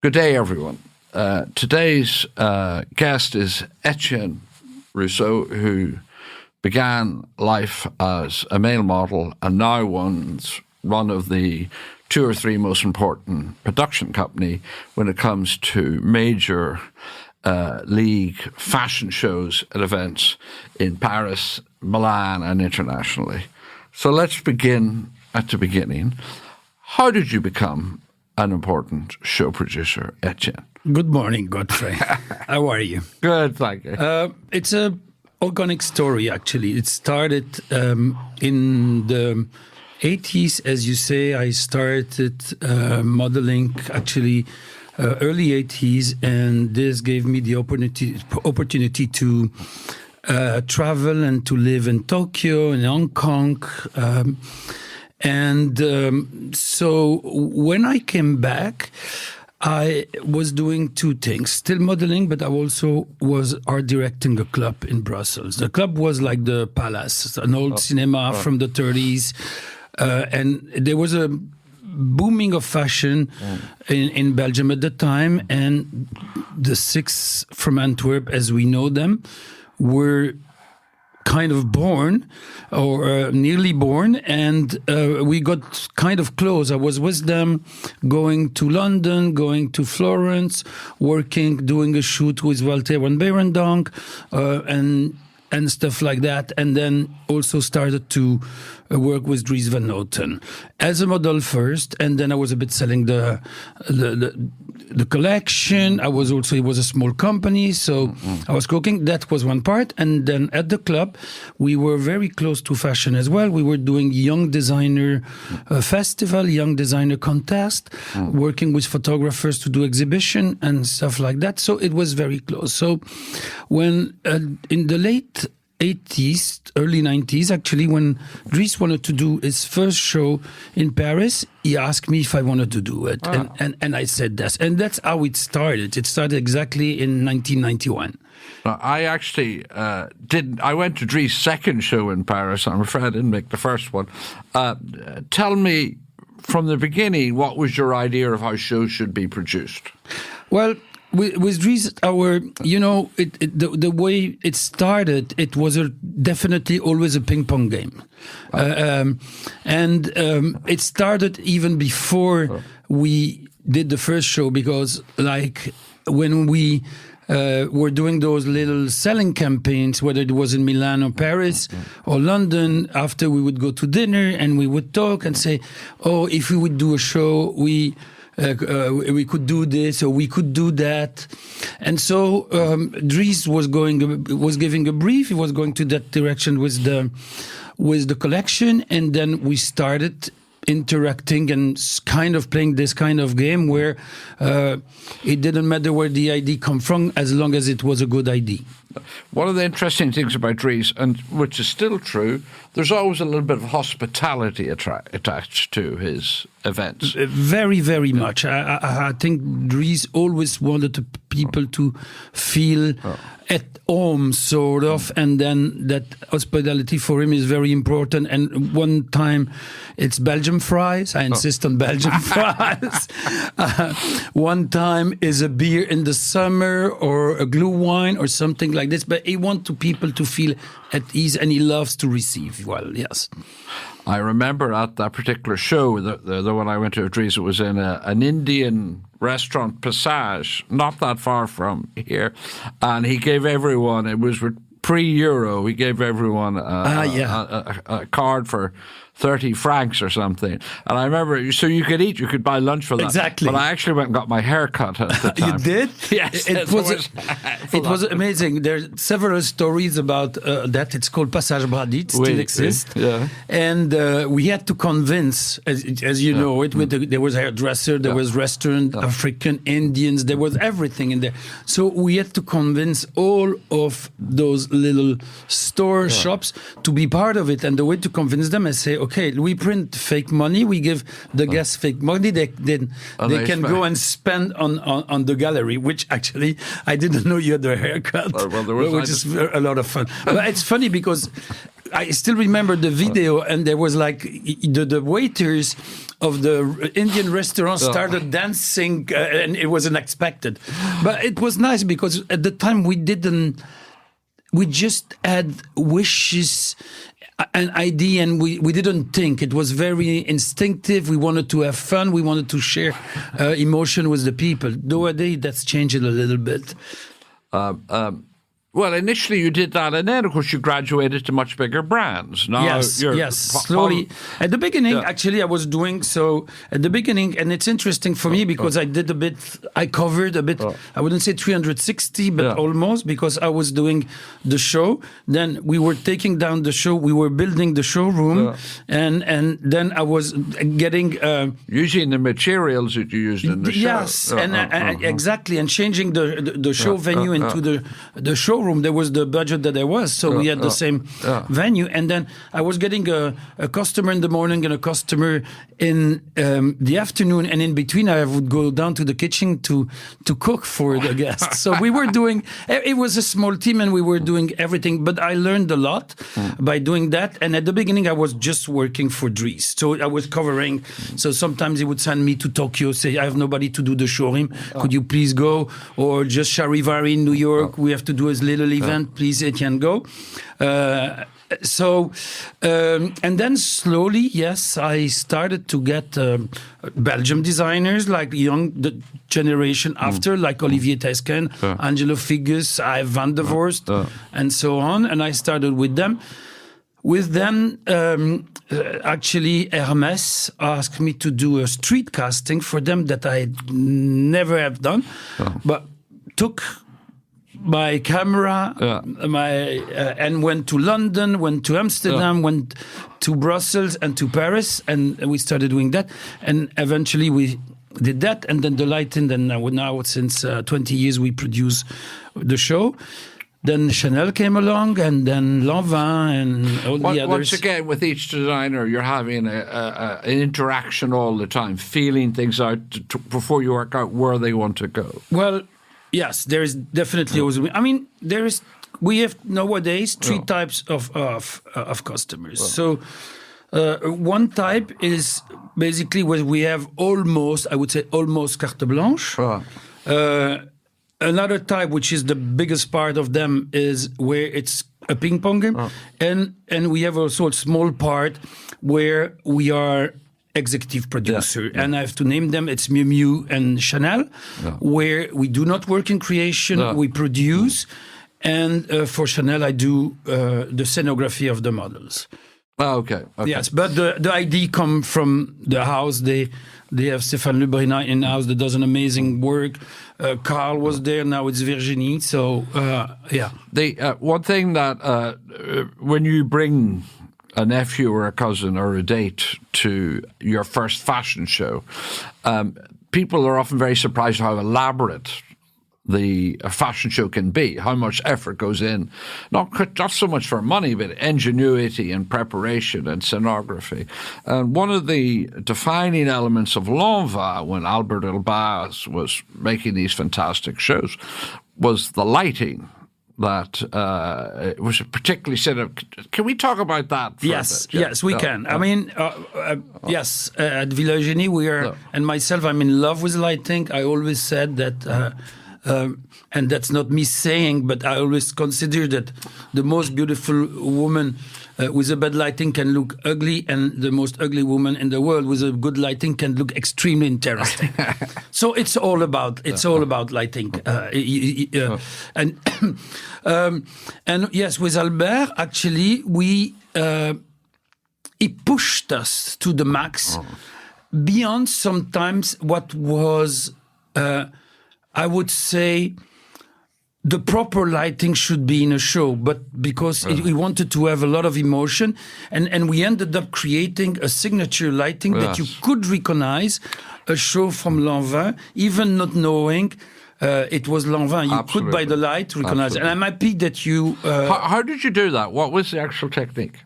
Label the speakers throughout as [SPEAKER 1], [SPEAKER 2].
[SPEAKER 1] Good day, everyone. Today's guest is Etienne Russo, who began life as a male model and now runs one of the two or three most important production company when it comes to major league fashion shows and events in Paris, Milan, and internationally. So let's begin at the beginning. How did you become an important show producer, Etienne?
[SPEAKER 2] Good morning, Godfrey. How are you?
[SPEAKER 1] Good, thank you.
[SPEAKER 2] It's an organic story, actually. It started in the 80s, as you say. I started modeling, actually, early 80s, and this gave me the opportunity to travel and to live in Tokyo, in Hong Kong. So when I came back, I was doing two things, still modeling, but I also was art directing a club in Brussels. The club was like the Palace, an old cinema from the 30s. And there was a booming of fashion in Belgium at the time. And the six from Antwerp, as we know them, were kind of born or nearly born, and we got kind of close. I was with them, going to London, going to Florence, working, doing a shoot with Walter van Beirendonck, and stuff like that, and then also started to work with Dries Van Noten as a model first, and then I was a bit selling the collection. It was a small company, so I was cooking. That was one part, and then at the club we were very close to fashion as well. We were doing young designer festival, young designer contest, working with photographers to do exhibition and stuff like that. So it was very close. So when in the late 80s, early 90s, actually, when Dries wanted to do his first show in Paris, he asked me if I wanted to do it. And I said yes. And that's how it started. It started exactly in 1991.
[SPEAKER 1] I actually I went to Dries' second show in Paris. I'm afraid I didn't make the first one. Tell me, from the beginning, what was your idea of how shows should be produced?
[SPEAKER 2] Well, with Dries, the way it started, it was definitely always a ping-pong game. It started even before we did the first show, because like when we were doing those little selling campaigns, whether it was in Milan or Paris or London, after we would go to dinner and we would talk and say, oh, if we would do a show, we could do this or we could do that. And so Dries was giving a brief. He was going to that direction with the collection, and then we started interacting and kind of playing this kind of game where it didn't matter where the idea come from as long as it was a good idea.
[SPEAKER 1] One of the interesting things about Dries, and which is still true, there's always a little bit of hospitality attached to his events.
[SPEAKER 2] Very, very much. I think Dries always wanted people to feel at home, sort of, and then that hospitality for him is very important. And one time it's Belgian fries. I insist on Belgian fries. One time is a beer in the summer or a glue wine or something like this. But he wants people to feel at ease, and he loves to receive. Well, yes.
[SPEAKER 1] I remember at that particular show, the one I went to, Dries, it was in an Indian restaurant, Passage, not that far from here, and he gave everyone, it was pre-Euro, he gave everyone a card for 30 francs or something. And I remember, so you could buy lunch for that.
[SPEAKER 2] Exactly.
[SPEAKER 1] But I actually went and got my hair cut at the time.
[SPEAKER 2] You did?
[SPEAKER 1] Yes.
[SPEAKER 2] It was amazing. There are several stories about that. It's called Passage Brady. It still exists.
[SPEAKER 1] Yeah.
[SPEAKER 2] And we had to convince, as you know, there was a hairdresser, there was restaurant, African, Indians, there was everything in there. So we had to convince all of those little shops to be part of it. And the way to convince them is say, okay, we print fake money, we give the guests fake money, they can go and spend on the gallery, which actually I didn't know you had a haircut, which is a lot of fun. But it's funny because I still remember the video, and there was like the waiters of the Indian restaurant started dancing, and it was unexpected. But it was nice because at the time we just had wishes, an idea, and we didn't think. It was very instinctive. We wanted to have fun. We wanted to share emotion with the people. Nowadays, that's changed a little bit.
[SPEAKER 1] Well, initially you did that, and then, of course, you graduated to much bigger brands. Now
[SPEAKER 2] yes, slowly. At the beginning, actually, I was doing so at the beginning, and it's interesting for me because I covered a bit, I wouldn't say 360, but almost, because I was doing the show. Then we were taking down the show, we were building the showroom, and then I was getting...
[SPEAKER 1] using the materials that you used in the show.
[SPEAKER 2] Yes, exactly, and changing the show venue into the showroom. There was the budget that there was, so we had the same venue. And then I was getting a customer in the morning and a customer in the afternoon, and in between I would go down to the kitchen to cook for the guests. So we were doing, it was a small team and we were doing everything, but I learned a lot by doing that. And at the beginning I was just working for Dries, so I was covering. So sometimes he would send me to Tokyo, say, I have nobody to do the showroom, could you please go? Or just Charivari in New York, we have to do a little event, please Etienne, go. And then slowly, yes, I started to get Belgian designers, like the generation after, like Olivier Tesken, Angelo Figus, Yves van der Vorst, and so on. And I started with them. With them, actually, Hermès asked me to do a street casting for them that I never have done, but took my camera, and went to London, went to Amsterdam, went to Brussels and to Paris, and we started doing that. And eventually we did that, and then the lighting, and now since 20 years we produce the show. Then Chanel came along, and then Lanvin, and all the others.
[SPEAKER 1] Once again, with each designer, you're having an interaction all the time, feeling things out before you work out where they want to go.
[SPEAKER 2] Well, yes, there is definitely always. I mean, we have nowadays three types of customers. So one type is basically where we have almost carte blanche. Another type, which is the biggest part of them, is where it's a ping pong game, and we have also a small part where we are executive producer, and I have to name them. It's Miu Miu and Chanel, where we do not work in creation, we produce, and for Chanel I do the scenography of the models.
[SPEAKER 1] Okay.
[SPEAKER 2] Yes, but the idea come from the house. They have Stéphane Lebrina in house that does an amazing work. Carl was there. Now it's Virginie. So
[SPEAKER 1] The one thing that when you bring a nephew or a cousin or a date to your first fashion show, people are often very surprised how elaborate the fashion show can be, how much effort goes in, not so much for money, but ingenuity and preparation and scenography. And one of the defining elements of Lanvin, when Albert Elbaz was making these fantastic shows, was the lighting. That was particularly set up. Can we talk about that for a bit?
[SPEAKER 2] Yes, we can. I mean, yes, at Villa Eugénie we are, and myself, I'm in love with lighting. I always said that, and that's not me saying, but I always consider that the most beautiful woman with a bad lighting can look ugly, and the most ugly woman in the world with a good lighting can look extremely interesting. So it's all about lighting, and yes, with Albert, actually, he pushed us to the max, beyond sometimes what was, I would say, the proper lighting should be in a show, but because we wanted to have a lot of emotion, and we ended up creating a signature lighting that you could recognize a show from Lanvin, even not knowing it was Lanvin. You could, by the light, recognize it. And I'm happy that you...
[SPEAKER 1] How did you do that? What was the actual technique?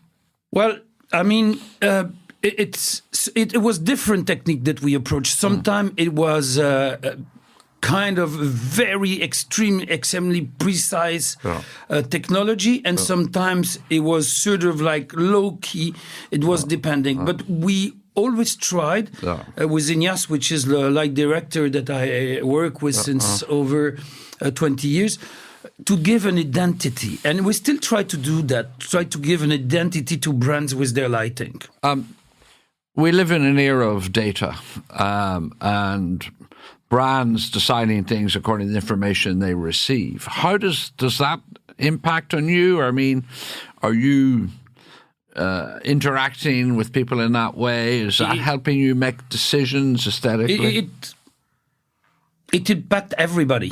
[SPEAKER 2] Well, I mean... It was different technique that we approached. Sometimes it was... kind of very extremely precise technology, and sometimes it was sort of like low key. It was depending, but we always tried with Ignace, which is the light director that I work with since over 20 years, to give an identity. And we still try to do that, try to give an identity to brands with their lighting.
[SPEAKER 1] We live in an era of data and brands deciding things according to the information they receive. How does that impact on you? I mean, are you interacting with people in that way? Is that helping you make decisions aesthetically?
[SPEAKER 2] It impacts everybody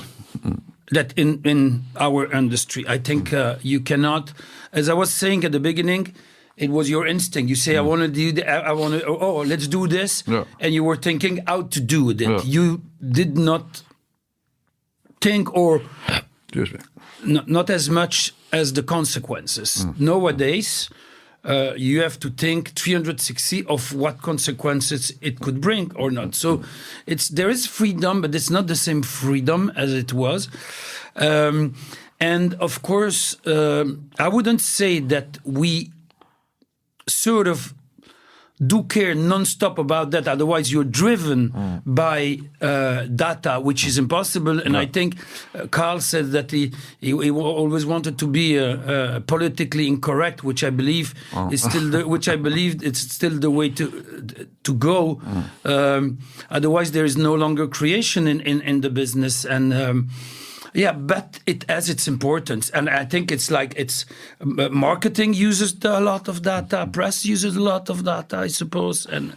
[SPEAKER 2] that in our industry. I think you cannot, as I was saying at the beginning, it was your instinct. You say, I want to do that. I want to, let's do this. Yeah. And you were thinking how to do it. Yeah. You did not think or not as much as the consequences. Nowadays, you have to think 360 of what consequences it could bring or not. So there is freedom, but it's not the same freedom as it was. And of course, I wouldn't say that we sort of do care non-stop about that. Otherwise, you're driven by data, which is impossible. And I think Carl said that he always wanted to be politically incorrect, which I believe is still it's still the way to go. Otherwise, there is no longer creation in the business. And yeah, but it has its importance, and I think it's marketing uses a lot of data, press uses a lot of data, I suppose, and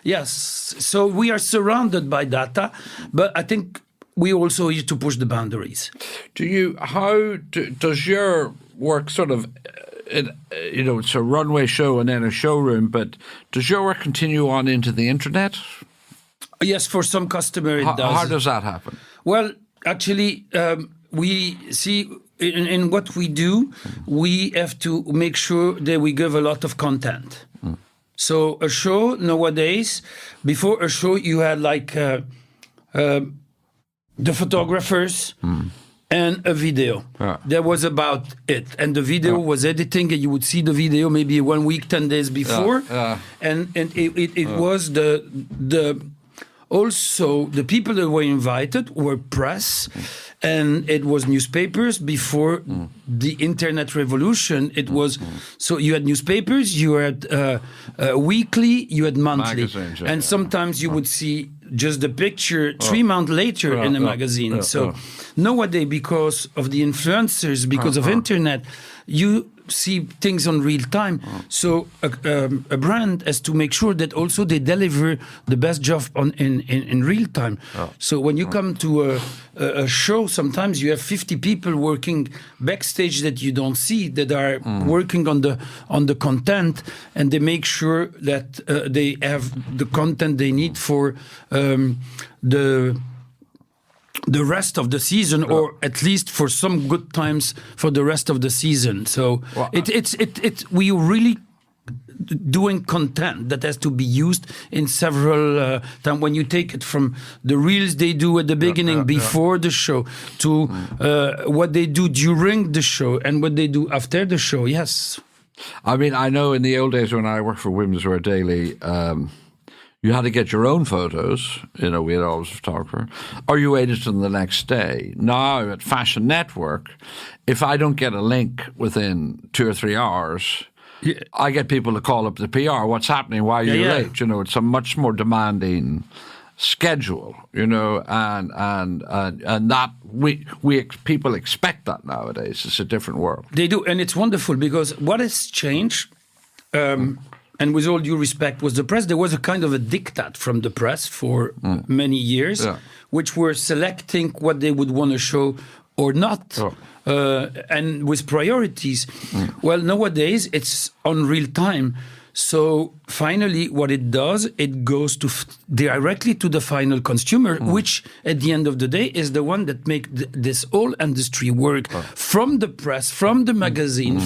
[SPEAKER 2] yes, so we are surrounded by data, but I think we also need to push the boundaries. Does your work sort of, it's a runway show and then a showroom, but does your work continue on into the internet? Yes, for some customer it does. How does that happen? Well, actually, we see in what we do, we have to make sure that we give a lot of content. So a show nowadays, before a show, you had the photographers and a video. That was about it. And the video was editing, and you would see the video maybe 1 week, 10 days before. And it was also, the people that were invited were press, and it was newspapers. Before the internet revolution, it was so you had newspapers, you had weekly, you had monthly, and sometimes you would see just the picture 3 months later in the magazine. So nowadays, because of the influencers, because of internet, you see things on real time. So a brand has to make sure that also they deliver the best job in real time. So when you come to a show, sometimes you have 50 people working backstage that you don't see, that are working on the content, and they make sure that they have the content they need for the rest of the season, or at least for some good times for the rest of the season. So we really doing content that has to be used in several times. When you take it from the reels they do at the beginning before the show to what they do during the show and what they do after the show. Yes. I mean, I know in the old days when I worked for Women's Wear Daily, you had to get your own photos, we had always a photographer, or you waited till the next day. Now at Fashion Network, if I don't get a link within 2 or 3 hours, I get people to call up the PR. What's happening? Why are you late? It's a much more demanding schedule, and that people expect that nowadays. It's a different world. They do, and it's wonderful because what has changed. And with all due respect, was the press. There was a kind of a diktat from the press for many years, which were selecting what they would want to show or not, and with priorities. Well, nowadays, it's on real time. So finally, what it does, it goes directly to the final consumer, which at the end of the day is the one that makes this whole industry work. From the press, from the magazine,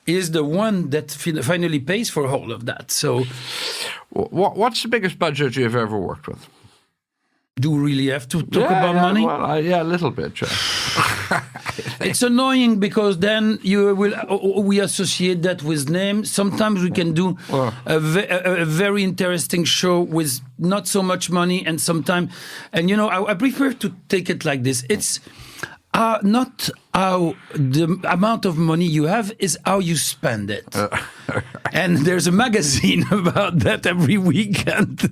[SPEAKER 2] is the one that finally pays for all of that. So, what's the biggest budget you've ever worked with? Do we really have to talk about money? Well, a little bit, Jeff. It's annoying because then we associate that with names. Sometimes we can do a very interesting show with not so much money, and sometimes, and I prefer to take it like this. It's not how the amount of money you have is how you spend it. And there's a magazine about that every weekend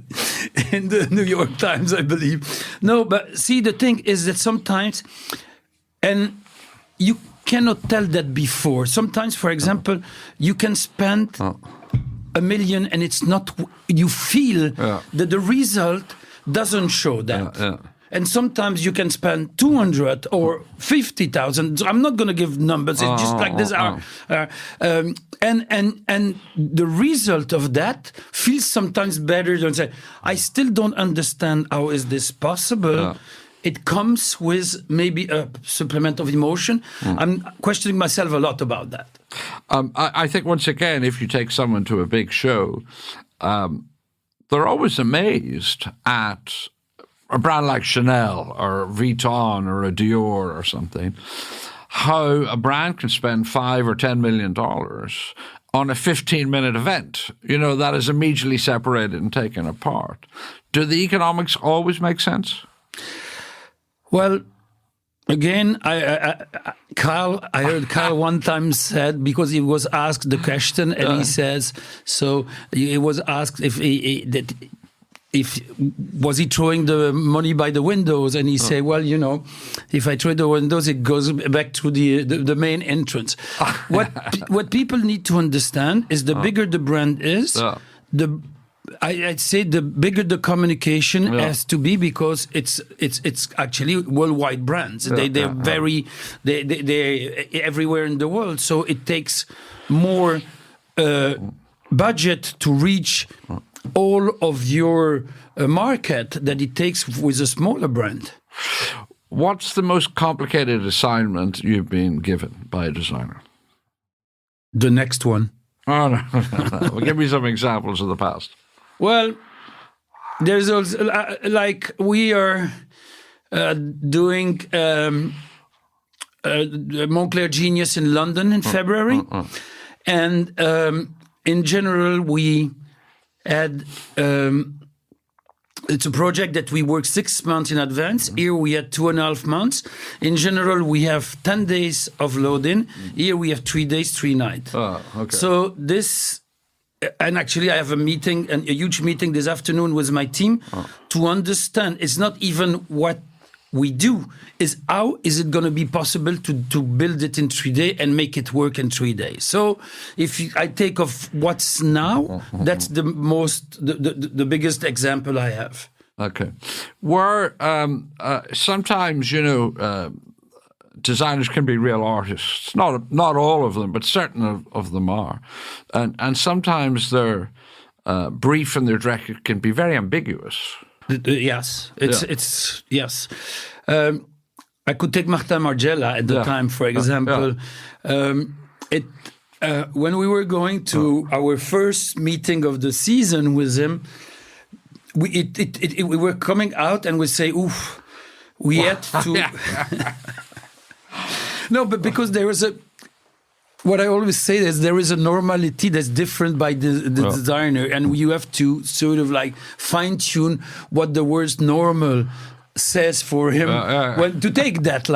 [SPEAKER 2] in the New York Times, I believe. No, but see, the thing is that sometimes, and you cannot tell that before. Sometimes, for example, you can spend $1 million and it's not, you feel that the result doesn't show that. And sometimes you can spend 200 or 50,000. I'm not going to give numbers. It's just like this. And the result of that feels sometimes better than say, I still don't understand how is this possible. It comes with maybe a supplement of emotion. I'm questioning myself a lot about that.
[SPEAKER 1] I think once again, if you take someone to a big show, they're always amazed at a brand like Chanel or Vuitton or a Dior or something, how a brand can spend $5 or $10 million on a 15-minute event, that is immediately separated and taken apart. Do the economics always make sense?
[SPEAKER 2] Well, again, I heard Carl one time said, because he was asked the question, and he says, so he was asked if was he throwing the money by the windows, and he said, well, if I throw the windows, it goes back to the main entrance. What people need to understand is the bigger the brand is, I'd say the bigger the communication has to be, because it's actually worldwide brands. They're everywhere in the world, so it takes more budget to reach all of your market that it takes with a smaller brand.
[SPEAKER 1] What's the most complicated assignment you've been given by a designer?
[SPEAKER 2] The next one.
[SPEAKER 1] Oh, no. Well, give me some examples of the past.
[SPEAKER 2] Well, there's also, like, we are doing Moncler Genius in London in February. And in general, we had it's a project that we work 6 months in advance. Here we had 2.5 months. In general, we have 10 days of load-in. Here we have 3 days, 3 nights.
[SPEAKER 1] Okay.
[SPEAKER 2] So this, and actually I have a meeting, a huge meeting this afternoon with my team to understand. It's not even what we do, is how is it going to be possible to build it in 3 days and make it work in 3 days. So if I take of what's now, that's the biggest example I have.
[SPEAKER 1] Okay. Where sometimes, designers can be real artists. Not all of them, but certain of them are. And sometimes their brief and their directive can be very ambiguous.
[SPEAKER 2] Yes, it's yes. I could take Martin Margiela at the time, for example. When we were going to our first meeting of the season with him, we were coming out and we say, "Oof, we had to." No, but because there was what I always say is there is a normality that's different by the designer, and you have to sort of like fine tune what the word normal says for him to take that.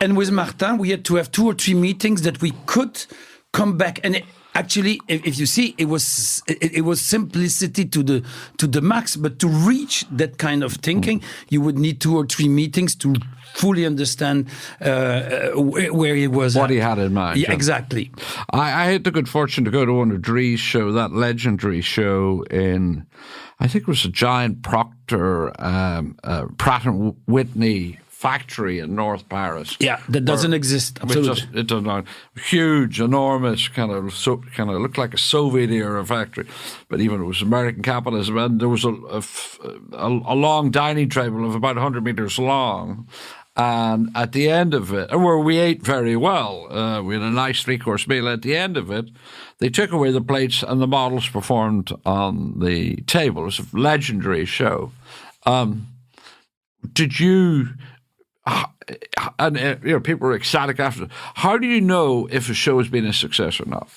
[SPEAKER 2] And with Martin, we had to have 2 or 3 meetings that we could come back. And actually, if you see, it was simplicity to the max. But to reach that kind of thinking, you would need 2 or 3 meetings to fully understand where he was.
[SPEAKER 1] What he had in mind.
[SPEAKER 2] Yeah, exactly.
[SPEAKER 1] I had the good fortune to go to one of Dries' show, that legendary show in, I think it was a giant Procter, Pratt & Whitney factory in North Paris.
[SPEAKER 2] Yeah, that doesn't exist. Absolutely.
[SPEAKER 1] It doesn't. Huge, enormous, kind of looked like a Soviet era factory, but even it was American capitalism, and there was a long dining table of about 100 meters long. And at the end of it, where we ate very well, we had a nice 3-course meal. At the end of it, they took away the plates and the models performed on the table. It was a legendary show. Did you and people were ecstatic after it. How do you know if a show has been a success or not,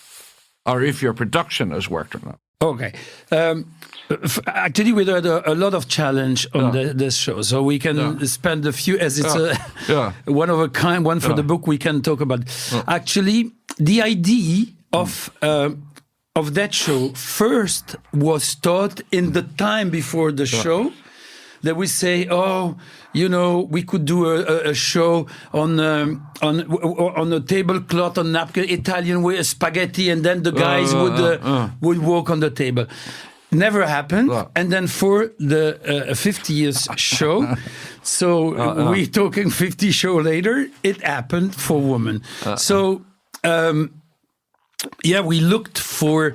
[SPEAKER 1] or if your production has worked or not?
[SPEAKER 2] Okay. Actually, we had a lot of challenge on this show, so we can spend a few, as it's one of a kind, one for the book we can talk about. Actually, the idea of that show first was thought in the time before the show. That we say, we could do a show on a tablecloth, on napkin, Italian way, a spaghetti, and then the guys would walk on the table. Never happened. And then for the 50th show, so we're talking 50 show later, it happened for women. So, we looked for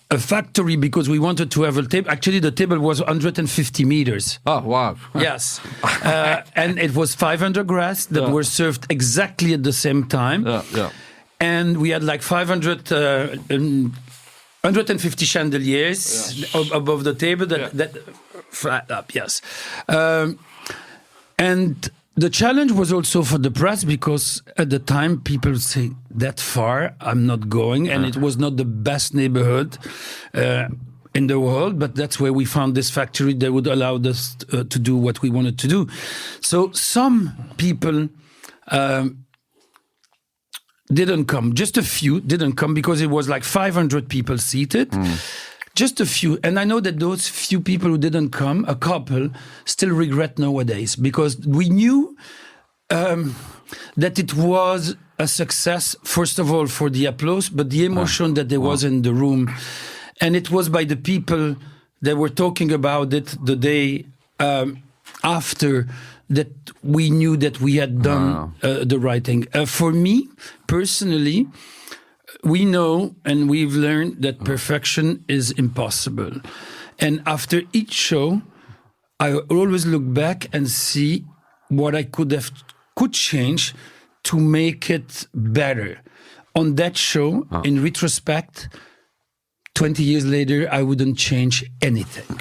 [SPEAKER 2] a factory because we wanted to have a table. Actually, the table was 150 meters.
[SPEAKER 1] Oh, wow.
[SPEAKER 2] Yes. And it was 500 glass that were served exactly at the same time. And we had like 150 chandeliers above the table that flat up, yes. And the challenge was also for the press because at the time people say, that far, I'm not going. And it was not the best neighborhood in the world, but that's where we found this factory that would allow us to do what we wanted to do. So some people didn't come. Just a few didn't come because it was like 500 people seated. Just a few. And I know that those few people who didn't come, a couple, still regret nowadays because we knew that it was a success, first of all, for the applause, but the emotion that there was in the room. And it was by the people that were talking about it the day after that we knew that we had done the right thing. For me, personally, we know and we've learned that perfection is impossible. And after each show, I always look back and see what I could change to make it better. On that show, in retrospect, 20 years later, I wouldn't change anything.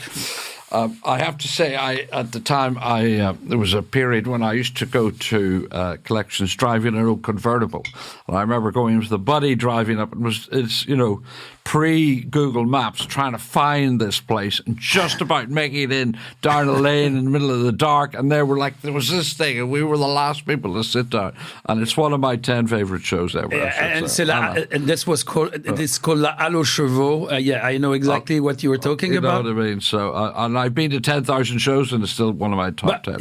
[SPEAKER 1] I have to say, at the time, there was a period when I used to go to collections driving an old convertible. And I remember going into the Buddy driving up. It's pre-Google Maps, trying to find this place and just about making it in down a lane in the middle of the dark. And there was this thing, and we were the last people to sit down. And it's one of my 10 favorite shows ever.
[SPEAKER 2] And this was called, it's called La Halle aux Chevaux. I know exactly what you were talking about.
[SPEAKER 1] You know what I mean? So, and I've been to 10,000 shows, and it's still one of my top 10.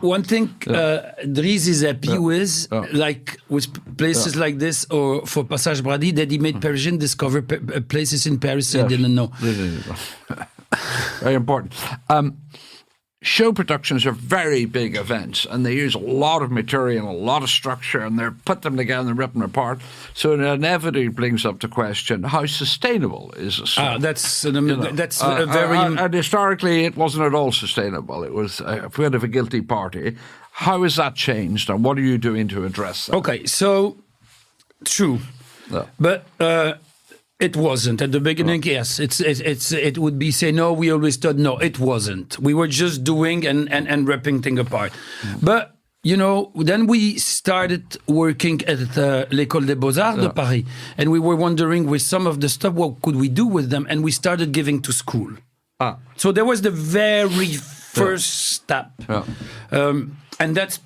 [SPEAKER 2] One thing Dries is happy with, like with places like this, or for Passage Brady, that he made Parisian discover places in Paris they didn't know.
[SPEAKER 1] Very important. Show productions are very big events, and they use a lot of material, a lot of structure, and they put them together and rip them apart. So it inevitably brings up the question: how sustainable is a show?
[SPEAKER 2] That's a very.
[SPEAKER 1] And historically, it wasn't at all sustainable. It was a bit of a guilty party. How has that changed, and what are you doing to address that?
[SPEAKER 2] Okay, so true, but. It wasn't at the beginning. Yes, it would be say no. We always thought no. It wasn't. We were just doing and ripping things apart. But then we started working at l'École des Beaux-Arts de Paris, and we were wondering with some of the stuff what could we do with them, and we started giving to school. So there was the very first step, and that's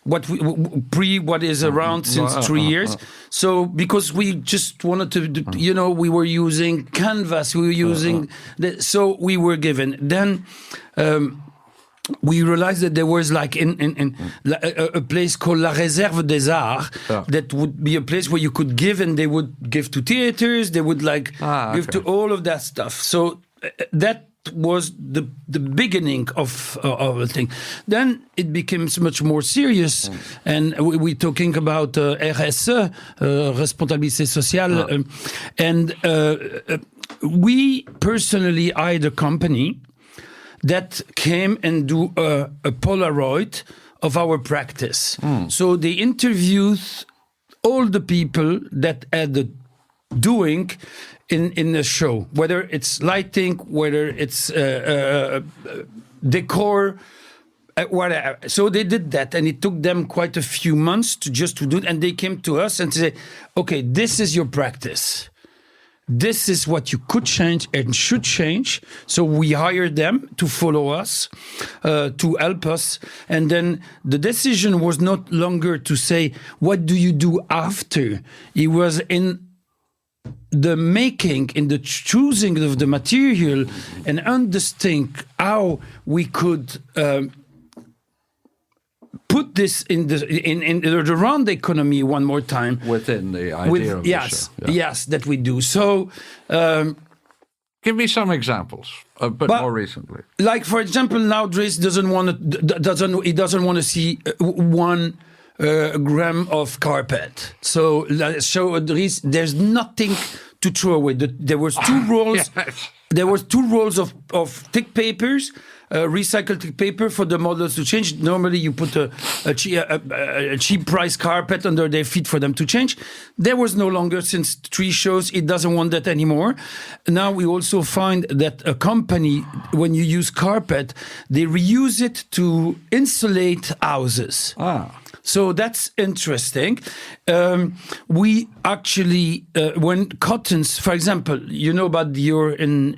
[SPEAKER 2] what is around since 3 years. So because we just wanted to, we were using canvas, we were using, so we were given. Then we realized that there was like in a place called La Réserve des Arts that would be a place where you could give, and they would give to theaters, they would give to all of that stuff. So that was the beginning of a thing. Then it became much more serious, and we're talking about RSE, responsabilité sociale, and we personally hired a company that came and do a Polaroid of our practice. So they interviewed all the people that had the doing in the show, whether it's lighting, whether it's decor, So they did that, and it took them quite a few months to do it. And they came to us and said, "Okay, this is your practice. This is what you could change and should change." So we hired them to follow us, to help us. And then the decision was not longer to say, "What do you do after?" It was in the making, in the choosing of the material, and understand how we could put this in the round economy one more time.
[SPEAKER 1] Within the idea of the show.
[SPEAKER 2] Yes, that we do. So,
[SPEAKER 1] give me some examples, but more recently.
[SPEAKER 2] Like, for example, now Dries doesn't want to see 1 gram of carpet. So Dries, there's nothing to throw away. There was 2 rolls. Yes. There was 2 rolls of thick papers, recycled thick paper for the models to change. Normally, you put a cheap price carpet under their feet for them to change. There was no longer, since 3 shows, it doesn't want that anymore. Now we also find that a company, when you use carpet, they reuse it to insulate houses. So that's interesting. We actually, when cottons, for example, you know about you're in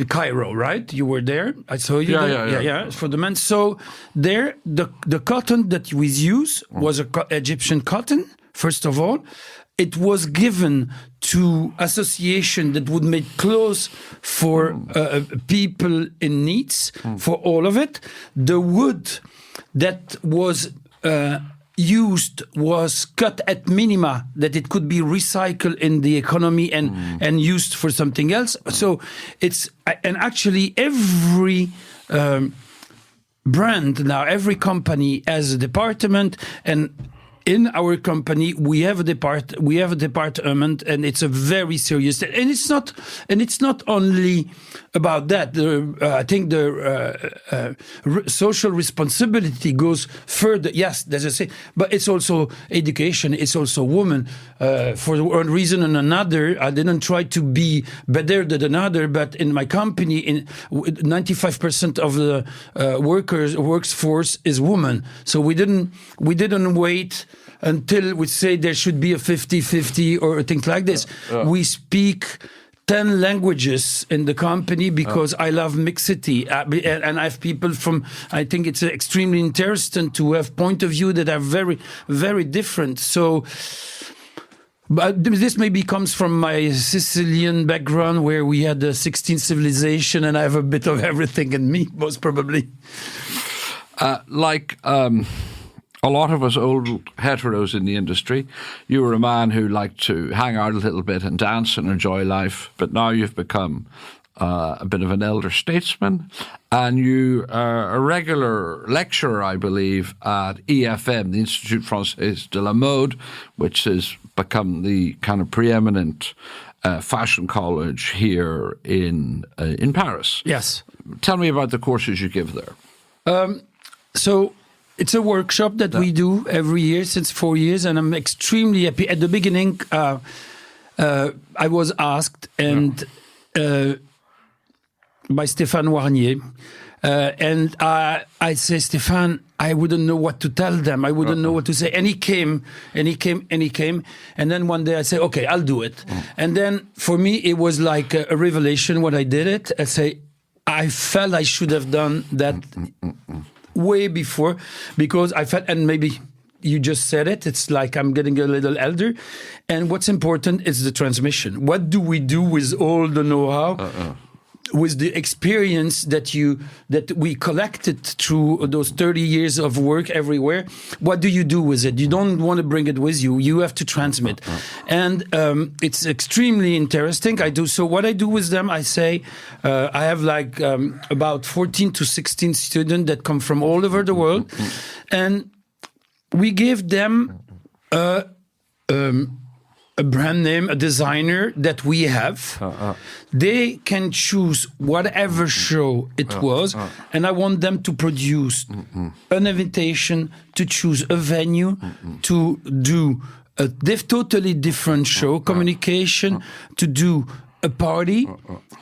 [SPEAKER 2] Cairo, right? You were there. I saw you. Yeah. For the men. So there, the cotton that we use was Egyptian cotton. First of all, it was given to association that would make clothes for people in needs. For all of it, the wood that was used was cut at minima, that it could be recycled in the economy and used for something else. So and actually every brand now, every company has a department, and in our company we have a department, and it's a very serious, and it's not only about that. I think the social responsibility goes further. Yes, as I say, but it's also education. It's also women. For one reason or another, I didn't try to be better than another, but in my company, 95% of the workforce is women. So we didn't wait until we say there should be a 50-50 or things like this. We speak 10 languages in the company because I love mixity, and I have people from. I think it's extremely interesting to have point of view that are very, very different. So, but this maybe comes from my Sicilian background, where we had the 16th civilization, and I have a bit of everything in me, most probably. A lot of us old heteros in the industry, you were a man who liked to hang out a little bit and dance and enjoy life, but now you've become a bit of an elder statesman, and you are a regular lecturer, I believe, at EFM, the Institut Français de la Mode, which has become the kind of preeminent fashion college here in Paris. Yes.
[SPEAKER 1] Tell me about the courses you give there.
[SPEAKER 2] So it's a workshop that we do every year since 4 years, and I'm extremely happy. At the beginning, I was asked by Stéphane Warnier, and I say, Stéphane, I wouldn't know what to tell them. I wouldn't know what to say. And he came. And then one day I say, okay, I'll do it. And then for me, it was like a revelation when I did it. I felt I should have done that way before, because I felt, and maybe you just said it, it's like I'm getting a little elder, and what's important is the transmission. What do we do with all the know-how, with the experience that we collected through those 30 years of work everywhere? What do you do with it? You don't want to bring it with you. You have to transmit. And it's extremely interesting. So what I do with them, I say, I have like about 14 to 16 students that come from all over the world. And we give them a brand name, a designer that we have. They can choose whatever show it was, and I want them to produce an invitation, to choose a venue, to do a totally different show, communication, to do a party,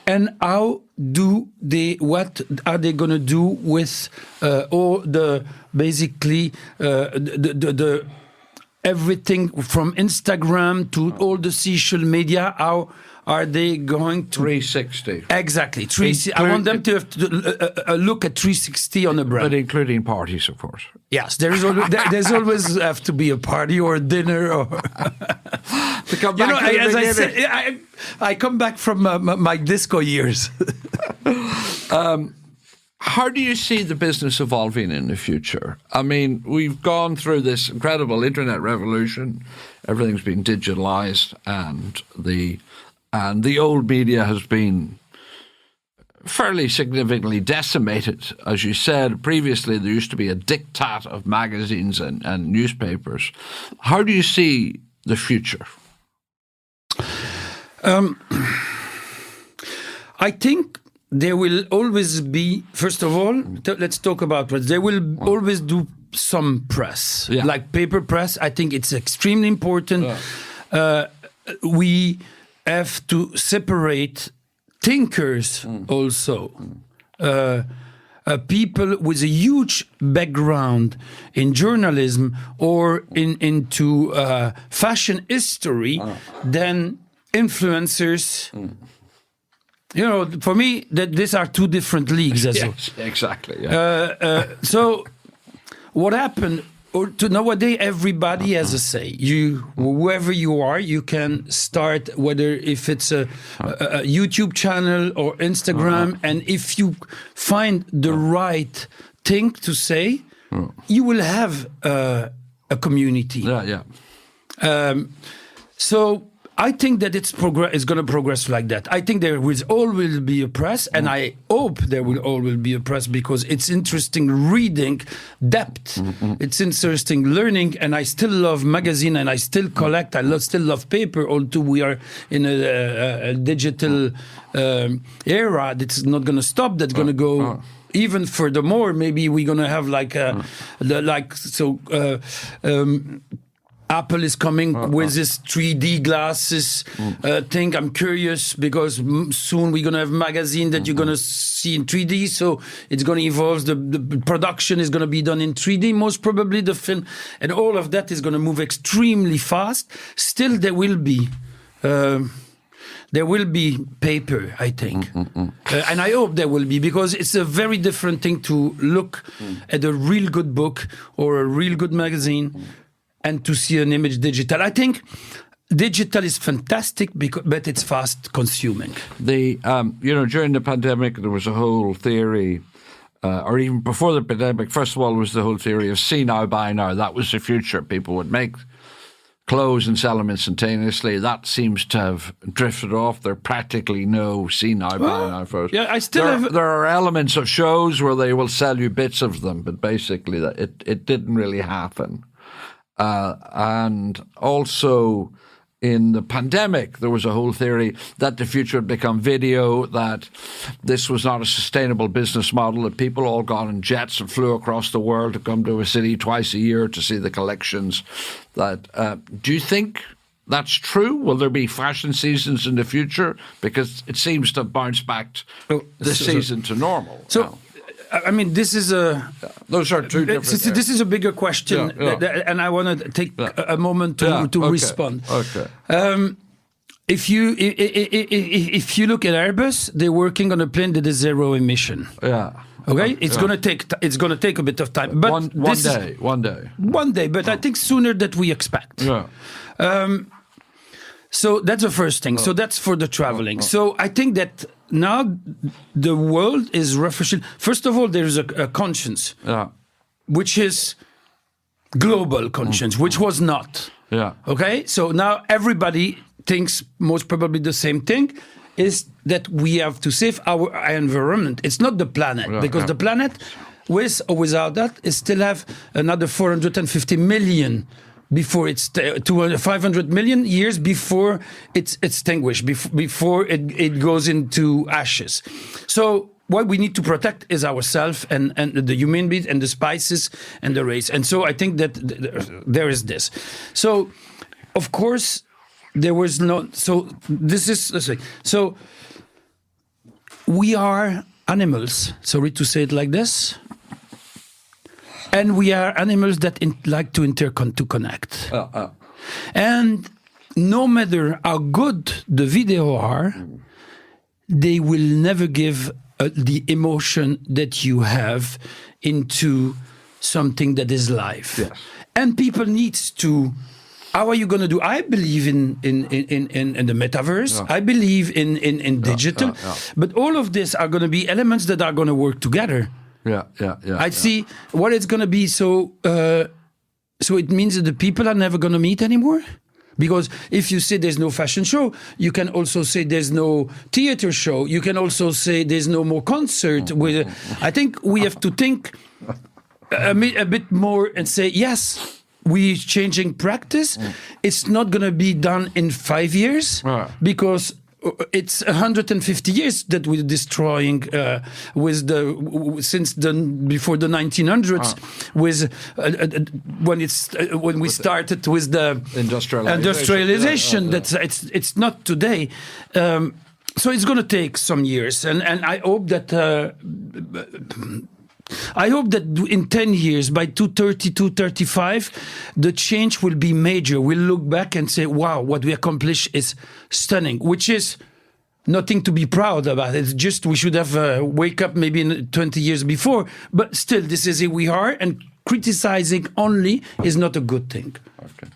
[SPEAKER 2] and what are they going to do with all the basically the everything from Instagram to all the social media? How are they going to
[SPEAKER 1] 360?
[SPEAKER 2] Exactly, 360. I want them to have a look at 360 on the brand,
[SPEAKER 1] but including parties, of course.
[SPEAKER 2] Yes, there's always have to be a party or a dinner or.
[SPEAKER 1] To come back to the
[SPEAKER 2] as I
[SPEAKER 1] beginning.
[SPEAKER 2] said, I come back from my disco years.
[SPEAKER 1] How do you see the business evolving in the future? I mean, we've gone through this incredible internet revolution. Everything's been digitalized, and the old media has been fairly significantly decimated. As you said previously, there used to be a diktat of magazines and newspapers. How do you see the future?
[SPEAKER 2] I think there will always be, first of all, let's talk about press. There will always do some press, like paper press. I think it's extremely important. We have to separate thinkers also. People with a huge background in journalism or into fashion history than influencers. For me, these are two different leagues.
[SPEAKER 1] Yes, exactly. Yeah.
[SPEAKER 2] So what happened? Nowadays, everybody has a say. Whoever you are, you can start, whether if it's a YouTube channel or Instagram, and if you find the right thing to say, you will have a community.
[SPEAKER 1] Yeah.
[SPEAKER 2] So I think that it's going to progress like that. I think there will always be a press, and I hope there will always be a press because it's interesting reading, depth. It's interesting learning, and I still love magazine, and I still collect. Still love paper, although we are in a digital era that's not going to stop. That's going to go. Even furthermore, maybe we're going to have Apple is coming with this 3D glasses thing. I'm curious because soon we're going to have magazine that you're going to see in 3D. So it's going to evolve. The production is going to be done in 3D, most probably the film. And all of that is going to move extremely fast. Still, there will be paper, I think. And I hope there will be, because it's a very different thing to look at a real good book or a real good magazine and to see an image digital. I think digital is fantastic, but it's fast consuming.
[SPEAKER 1] During the pandemic, there was a whole theory, or even before the pandemic, first of all, was the whole theory of see now, buy now. That was the future. People would make clothes and sell them instantaneously. That seems to have drifted off. There are practically no see now, buy now photos.
[SPEAKER 2] Yeah,
[SPEAKER 1] there are elements of shows where they will sell you bits of them, but basically it didn't really happen. And also in the pandemic, there was a whole theory that the future would become video, that this was not a sustainable business model, that people all got in jets and flew across the world to come to a city twice a year to see the collections. Do you think that's true? Will there be fashion seasons in the future? Because it seems to have bounced back this season to normal.
[SPEAKER 2] So. I mean, this is
[SPEAKER 1] those are two different.
[SPEAKER 2] This is a bigger question, and I want to take a moment to respond.
[SPEAKER 1] Okay.
[SPEAKER 2] If you look at Airbus, they're working on a plane that is zero emission.
[SPEAKER 1] Yeah.
[SPEAKER 2] Okay, it's going to take a bit of time, but
[SPEAKER 1] one day.
[SPEAKER 2] But I think sooner than we expect.
[SPEAKER 1] Yeah.
[SPEAKER 2] So that's the first thing. So that's for the traveling. So I think that now the world is refreshing. First of all, there is a conscience, which is global conscience, which was not.
[SPEAKER 1] Yeah.
[SPEAKER 2] Okay. So now everybody thinks most probably the same thing, is that we have to save our environment. It's not the planet, because the planet, with or without that, is still have another 450 million. Before it's 500 million years before it's extinguished, before it goes into ashes. So what we need to protect is ourselves and the human beings and the spices and the race. And so I think that there is this. So, of course, there was no. So this is the thing. So we are animals. Sorry to say it like this. And we are animals that like to connect. And no matter how good the video are, they will never give the emotion that you have into something that is live.
[SPEAKER 1] Yes.
[SPEAKER 2] And people need to. How are you going to do? I believe in the metaverse. Yeah. I believe in digital. But all of this are going to be elements that are going to work together.
[SPEAKER 1] Yeah.
[SPEAKER 2] I see what it's going to be. So it means that the people are never going to meet anymore? Because if you say there's no fashion show, you can also say there's no theater show. You can also say there's no more concert. I think we have to think a bit more and say, yes, we're changing practice. It's not going to be done in 5 years because it's 150 years that we're destroying before the 1900s when we started with the industrialization. It's not today. So it's going to take some years, and I hope that. I hope that in 10 years, by 2030, 2035, the change will be major. We'll look back and say, wow, what we accomplished is stunning, which is nothing to be proud about. It's just we should have wake up maybe 20 years before. But still, this is who we are, and criticizing only is not a good thing.
[SPEAKER 1] Okay.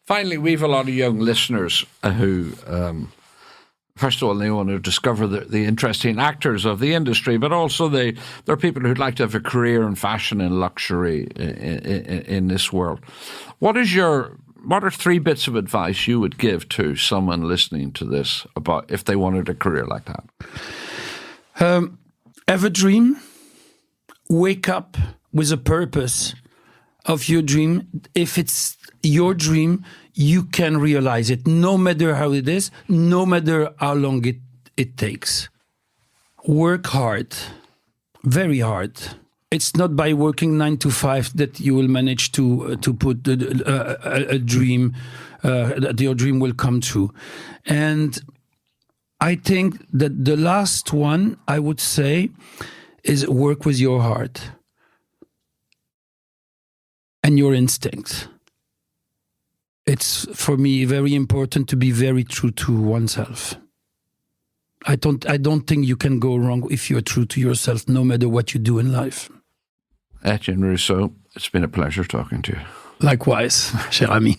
[SPEAKER 1] Finally, we have a lot of young listeners who... first of all, they want to discover the interesting actors of the industry, but also there are people who'd like to have a career in fashion and luxury in this world. What are 3 bits of advice you would give to someone listening to this about if they wanted a career like that?
[SPEAKER 2] Have a dream. Wake up with a purpose of your dream. If it's your dream, you can realize it, no matter how it is, no matter how long it takes. Work hard, very hard. It's not by working 9 to 5 that you will manage to put a dream, that your dream will come true. And I think that the last one I would say is work with your heart and your instincts. It's, for me, very important to be very true to oneself. I don't think you can go wrong if you're true to yourself, no matter what you do in life.
[SPEAKER 1] Etienne Russo, it's been a pleasure talking to you.
[SPEAKER 2] Likewise, cher ami.